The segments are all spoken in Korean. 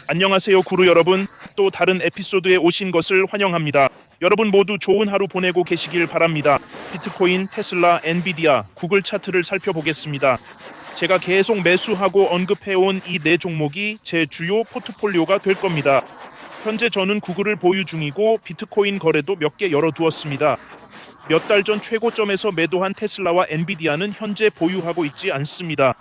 안녕하세요, 구루 여러분. 또 다른 에피소드에 오신 것을 환영합니다. 여러분 모두 좋은 하루 보내고 계시길 바랍니다. 비트코인, 테슬라, 엔비디아, 구글 차트를 살펴보겠습니다. 제가 계속 매수하고 언급해온 이 네 종목이 제 주요 포트폴리오가 될 겁니다. 현재 저는 구글을 보유 중이고 비트코인 거래도 몇 개 열어두었습니다. 몇 달 전 최고점에서 매도한 테슬라와 엔비디아는 현재 보유하고 있지 않습니다.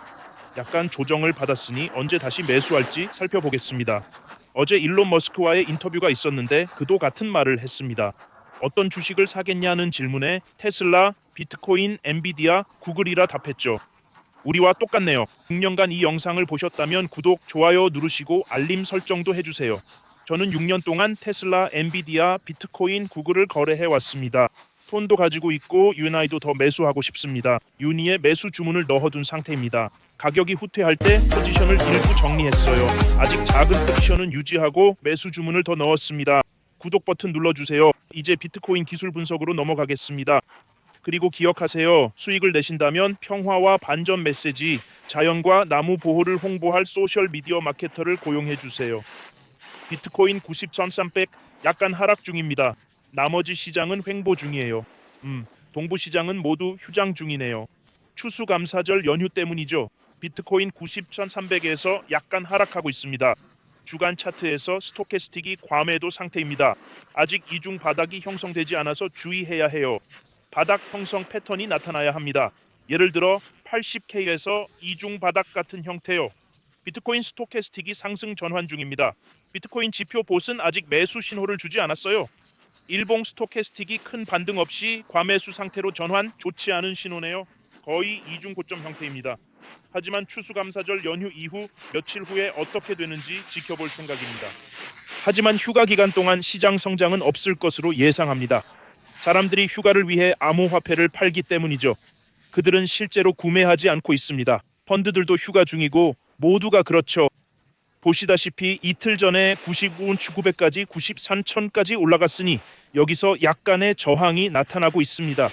약간 조정을 받았으니 언제 다시 매수할지 살펴보겠습니다. 어제 일론 머스크와의 인터뷰가 있었는데 그도 같은 말을 했습니다. 어떤 주식을 사겠냐는 질문에 테슬라, 비트코인, 엔비디아, 구글이라 답했죠. 우리와 똑같네요. 6년간 이 영상을 보셨다면 구독, 좋아요 누르시고 알림 설정도 해주세요. 저는 6년 동안 테슬라, 엔비디아, 비트코인, 구글을 거래해 왔습니다. 톤도 가지고 있고 유나이도 더 매수하고 싶습니다. 유니에 매수 주문을 넣어둔 상태입니다. 가격이 후퇴할 때 포지션을 일부 정리했어요. 아직 작은 포지션은 유지하고 매수 주문을 더 넣었습니다. 구독 버튼 눌러주세요. 이제 비트코인 기술 분석으로 넘어가겠습니다. 그리고 기억하세요. 수익을 내신다면 평화와 반전 메시지, 자연과 나무 보호를 홍보할 소셜 미디어 마케터를 고용해 주세요. 비트코인 90,300 약간 하락 중입니다. 나머지 시장은 횡보 중이에요. 동부 시장은 모두 휴장 중이네요. 추수감사절 연휴 때문이죠. 비트코인 90,300에서 약간 하락하고 있습니다. 주간 차트에서 스토캐스틱이 과매도 상태입니다. 아직 이중 바닥이 형성되지 않아서 주의해야 해요. 바닥 형성 패턴이 나타나야 합니다. 예를 들어 80K에서 이중 바닥 같은 형태요. 비트코인 스토캐스틱이 상승 전환 중입니다. 비트코인 지표 봇은 아직 매수 신호를 주지 않았어요. 일봉 스토캐스틱이 큰 반등 없이 과매수 상태로 전환, 좋지 않은 신호네요. 거의 이중 고점 형태입니다. 하지만 추수감사절 연휴 이후 며칠 후에 어떻게 되는지 지켜볼 생각입니다. 하지만 휴가 기간 동안 시장 성장은 없을 것으로 예상합니다. 사람들이 휴가를 위해 암호화폐를 팔기 때문이죠. 그들은 실제로 구매하지 않고 있습니다. 펀드들도 휴가 중이고 모두가 그렇죠. 보시다시피 이틀 전에 95,900까지 93,000까지 올라갔으니 여기서 약간의 저항이 나타나고 있습니다.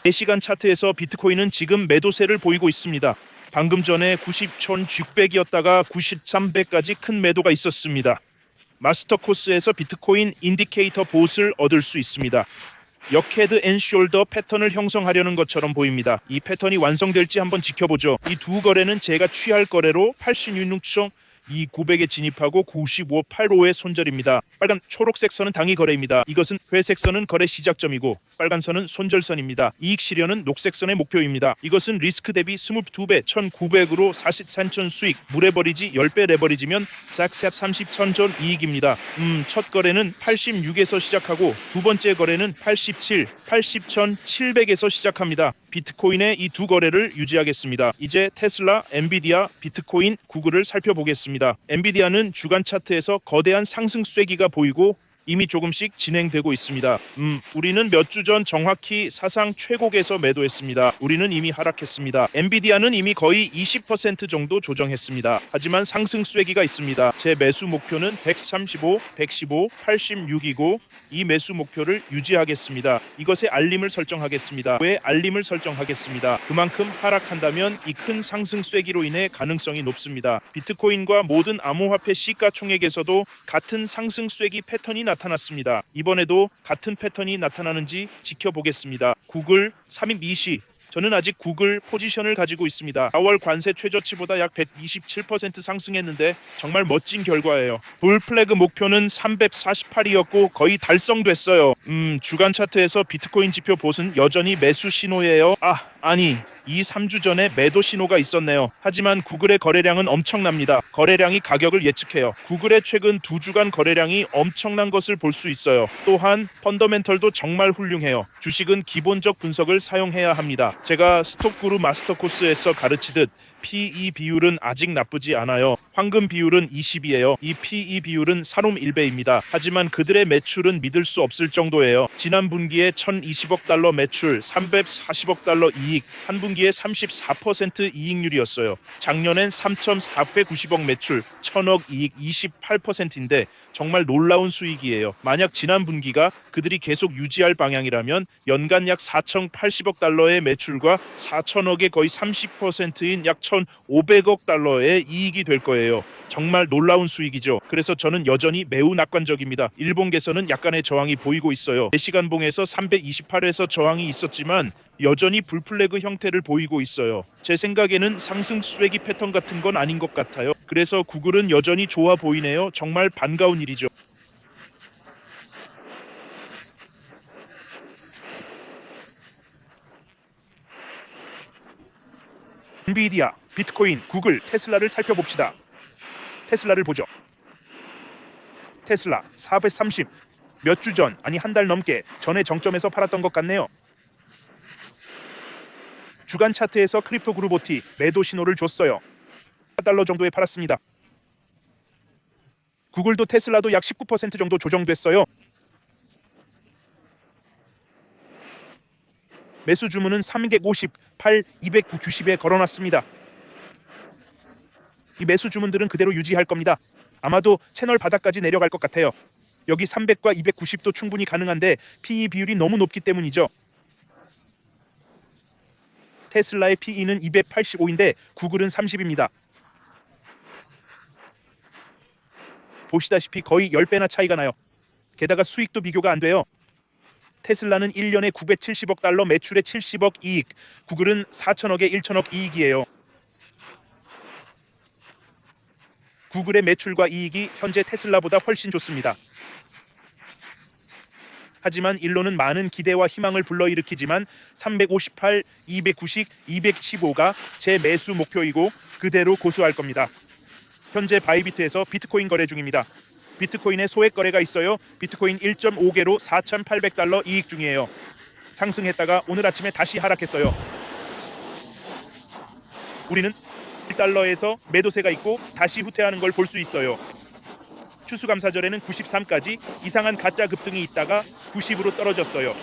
4시간 차트에서 비트코인은 지금 매도세를 보이고 있습니다. 방금 전에 90,600이었다가 9300까지 큰 매도가 있었습니다. 마스터 코스에서 비트코인 인디케이터 봇을 얻을 수 있습니다. 역헤드 앤 숄더 패턴을 형성하려는 것처럼 보입니다. 이 패턴이 완성될지 한번 지켜보죠. 이 두 거래는 제가 취할 거래로 86,000 이 고백에 진입하고 9585의 손절입니다. 빨간 초록색 선은 당일 거래입니다. 이것은 회색 선은 거래 시작점이고 빨간 선은 손절선입니다. 이익 실현은 녹색 선의 목표입니다. 이것은 리스크 대비 22배 1900으로 43,000 수익, 무레버리지 10배 레버리지면 싹싹 30,000전 이익입니다. 첫 거래는 86에서 시작하고 두 번째 거래는 87, 80,700에서 시작합니다. 비트코인의 이 두 거래를 유지하겠습니다. 이제 테슬라, 엔비디아, 비트코인, 구글을 살펴보겠습니다. 엔비디아는 주간 차트에서 거대한 상승 쐐기가 보이고 이미 조금씩 진행되고 있습니다. 우리는 몇 주 전 정확히 사상 최고에서 매도했습니다. 우리는 이미 하락했습니다. 엔비디아는 이미 거의 20% 정도 조정했습니다. 하지만 상승 쐐기가 있습니다. 제 매수 목표는 135, 115, 86이고 이 매수 목표를 유지하겠습니다. 이것에 알림을 설정하겠습니다. 왜 알림을 설정하겠습니다. 그만큼 하락한다면 이 큰 상승 쐐기로 인해 가능성이 높습니다. 비트코인과 모든 암호화폐 시가총액에서도 같은 상승 쐐기 패턴이 나타났습니다. 이번에도 같은 패턴이 나타나는지 지켜보겠습니다. 구글 3인 미시. 저는 아직 구글 포지션을 가지고 있습니다. 4월 관세 최저치보다 약 127% 상승했는데 정말 멋진 결과예요. 불 플래그 목표는 348이었고 거의 달성됐어요. 주간 차트에서 비트코인 지표 봇은 여전히 매수 신호예요. 아니 3주 전에 매도 신호가 있었네요. 하지만 구글의 거래량은 엄청납니다. 거래량이 가격을 예측해요. 구글의 최근 2주간 거래량이 엄청난 것을 볼 수 있어요. 또한 펀더멘털도 정말 훌륭해요. 주식은 기본적 분석을 사용해야 합니다. 제가 스톡구루 마스터 코스에서 가르치듯 PE 비율은 아직 나쁘지 않아요. 황금 비율은 20이에요. 이 PE 비율은 사롬 1배입니다. 하지만 그들의 매출은 믿을 수 없을 정도예요. 지난 분기에 1,020억 달러 매출, 340억 달러 이익, 한 분기에 34% 이익률이었어요. 작년엔 3,490억 매출, 1,000억 이익 28%인데 정말 놀라운 수익이에요. 만약 지난 분기가 그들이 계속 유지할 방향이라면 연간 약 4,080억 달러의 매출과 4천억의 거의 30%인 약 1,500억 달러의 이익이 될 거예요. 정말 놀라운 수익이죠. 그래서 저는 여전히 매우 낙관적입니다. 일본계에서는 약간의 저항이 보이고 있어요. 4시간봉에서 328에서 저항이 있었지만 여전히 불플래그 형태를 보이고 있어요. 제 생각에는 상승 쐐기 패턴 같은 건 아닌 것 같아요. 그래서 구글은 여전히 좋아 보이네요. 정말 반가운 일이죠. 엔비디아, 비트코인, 구글, 테슬라를 살펴봅시다. 테슬라를 보죠. 테슬라 430 몇 주 전, 아니 한 달 넘게 전에 정점에서 팔았던 것 같네요. 주간 차트에서 크립토 그루보티 매도 신호를 줬어요. $4 정도에 팔았습니다. 구글도 테슬라도 약 19% 정도 조정됐어요. 매수 주문은 358, 290에 걸어놨습니다. 이 매수 주문들은 그대로 유지할 겁니다. 아마도 채널 바닥까지 내려갈 것 같아요. 여기 300과 290도 충분히 가능한데 PE 비율이 너무 높기 때문이죠. 테슬라의 PE는 285인데 구글은 30입니다. 보시다시피 거의 10배나 차이가 나요. 게다가 수익도 비교가 안 돼요. 테슬라는 1년에 970억 달러 매출에 70억 이익, 구글은 4천억에 1천억 이익이에요. 구글의 매출과 이익이 현재 테슬라보다 훨씬 좋습니다. 하지만 일론은 많은 기대와 희망을 불러일으키지만 358, 290, 215가 제 매수 목표이고 그대로 고수할 겁니다. 현재 바이비트에서 비트코인 거래 중입니다. 비트코인의 소액 거래가 있어요. 비트코인 1.5개로 4,800달러 이익 중이에요. 상승했다가 오늘 아침에 다시 하락했어요. 우리는 1달러에서 매도세가 있고 다시 후퇴하는 걸 볼 수 있어요. 추수감사절에는 93까지 이상한 가짜 급등이 있다가 90으로 떨어졌어요.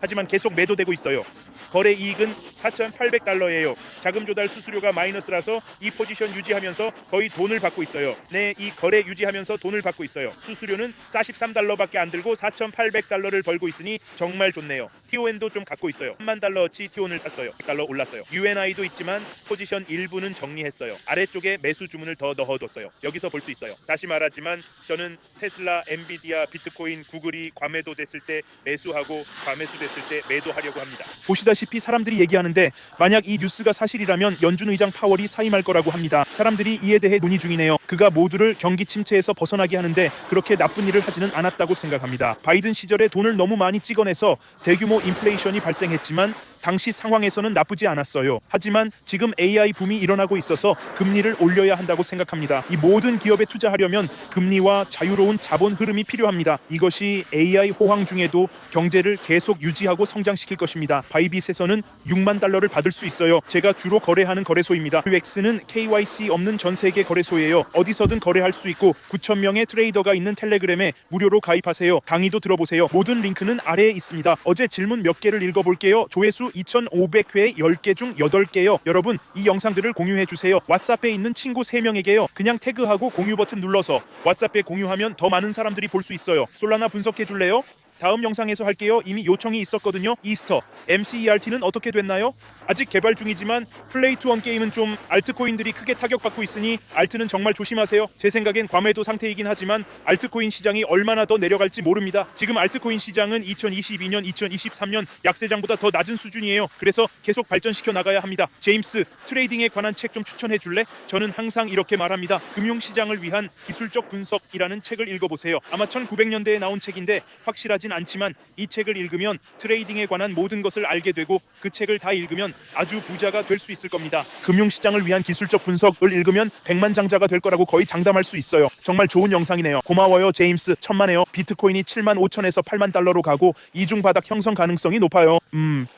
하지만 계속 매도되고 있어요. 거래 이익은 4,800달러예요. 자금 조달 수수료가 마이너스라서 이 포지션 유지하면서 거의 돈을 받고 있어요. 네, 이 거래 유지하면서 돈을 받고 있어요. 수수료는 43달러밖에 안 들고 4,800달러를 벌고 있으니 정말 좋네요. TON도 좀 갖고 있어요. 3만 달러어치 TON을 샀어요. 100달러 올랐어요. UNI도 있지만 포지션 일부는 정리했어요. 아래쪽에 매수 주문을 더 넣어뒀어요. 여기서 볼 수 있어요. 다시 말하지만 저는 테슬라, 엔비디아, 비트코인, 구글이 과매도됐을 때 매수하고 과매수됐을 때 매도하려고 합니다. 보시다시피 사람들이 얘기하는데 만약 이 뉴스가 사실이라면 연준 의장 파월이 사임할 거라고 합니다. 사람들이 이에 대해 논의 중이네요. 그가 모두를 경기 침체에서 벗어나게 하는데 그렇게 나쁜 일을 하지는 않았다고 생각합니다. 바이든 시절에 돈을 너무 많이 찍어내서 대규모 인플레이션이 발생했지만 당시 상황에서는 나쁘지 않았어요. 하지만 지금 AI 붐이 일어나고 있어서 금리를 올려야 한다고 생각합니다. 이 모든 기업에 투자하려면 금리와 자유로운 자본 흐름이 필요합니다. 이것이 AI 호황 중에도 경제를 계속 유지하고 성장시킬 것입니다. 바이빗에서는 6만 달러를 받을 수 있어요. 제가 주로 거래하는 거래소입니다. UX는 KYC 없는 전 세계 거래소예요. 어디서든 거래할 수 있고 9,000명의 트레이더가 있는 텔레그램에 무료로 가입하세요. 강의도 들어보세요. 모든 링크는 아래에 있습니다. 어제 질문 몇 개를 읽어볼게요. 조회수 2,500회 10개 중 8개요. 여러분 이 영상들을 공유해 주세요. 왓츠ap에 있는 친구 3명에게요. 그냥 태그하고 공유 버튼 눌러서 왓츠ap에 공유하면 더 많은 사람들이 볼 수 있어요. 솔라나 분석해 줄래요? 다음 영상에서 할게요. 이미 요청이 있었거든요. 이스터, MCERT는 어떻게 됐나요? 아직 개발 중이지만 플레이 투 원 게임은 좀 알트코인들이 크게 타격받고 있으니 알트는 정말 조심하세요. 제 생각엔 과매도 상태이긴 하지만 알트코인 시장이 얼마나 더 내려갈지 모릅니다. 지금 알트코인 시장은 2022년, 2023년 약세장보다 더 낮은 수준이에요. 그래서 계속 발전시켜 나가야 합니다. 제임스, 트레이딩에 관한 책 좀 추천해 줄래? 저는 항상 이렇게 말합니다. 금융시장을 위한 기술적 분석이라는 책을 읽어보세요. 아마 1900년대에 나온 책인데 확실하진 않지만 이 책을 읽으면 트레이딩에 관한 모든 것을 알게 되고 그 책을 다 읽으면 아주 부자가 될 수 있을 겁니다. 금융시장을 위한 기술적 분석을 읽으면 백만장자가 될 거라고 거의 장담할 수 있어요. 정말 좋은 영상이네요. 고마워요 제임스. 천만에요. 비트코인이 7만 5천에서 8만 달러로 가고 이중 바닥 형성 가능성이 높아요.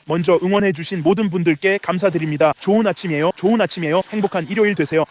먼저 응원해 주신 모든 분들께 감사드립니다. 좋은 아침이에요. 좋은 아침이에요. 행복한 일요일 되세요.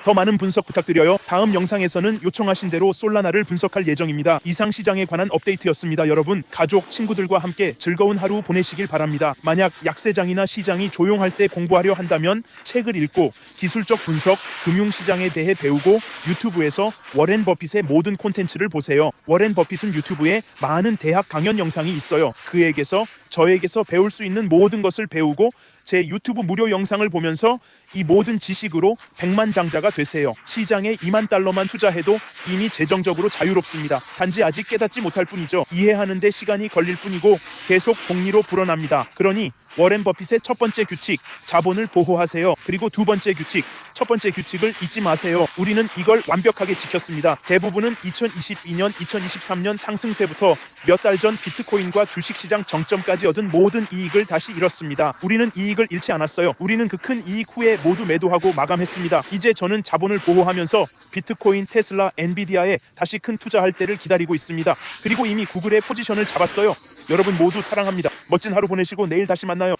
더 많은 분석 부탁드려요. 다음 영상에서는 요청하신 대로 솔라나를 분석할 예정입니다. 이상 시장에 관한 업데이트였습니다. 여러분 가족 친구들과 함께 즐거운 하루 보내시길 바랍니다. 만약 약세장이나 시장이 조용할 때 공부하려 한다면 책을 읽고 기술적 분석, 금융시장에 대해 배우고 유튜브에서 워렌 버핏의 모든 콘텐츠를 보세요. 워렌 버핏은 유튜브에 많은 대학 강연 영상이 있어요. 그에게서 저에게서 배울 수 있는 모든 것을 배우고 제 유튜브 무료 영상을 보면서 이 모든 지식으로 백만장자가 되세요. 시장에 2만 달러만 투자해도 이미 재정적으로 자유롭습니다. 단지 아직 깨닫지 못할 뿐이죠. 이해하는 데 시간이 걸릴 뿐이고 계속 복리로 불어납니다. 그러니 워렌 버핏의 첫 번째 규칙, 자본을 보호하세요. 그리고 두 번째 규칙, 첫 번째 규칙을 잊지 마세요. 우리는 이걸 완벽하게 지켰습니다. 대부분은 2022년, 2023년 상승세부터 몇 달 전 비트코인과 주식시장 정점까지 얻은 모든 이익을 다시 잃었습니다. 우리는 이익을 잃지 않았어요. 우리는 그 큰 이익 후에 모두 매도하고 마감했습니다. 이제 저는 자본을 보호하면서 비트코인, 테슬라, 엔비디아에 다시 큰 투자할 때를 기다리고 있습니다. 그리고 이미 구글의 포지션을 잡았어요. 여러분 모두 사랑합니다. 멋진 하루 보내시고 내일 다시 만나요.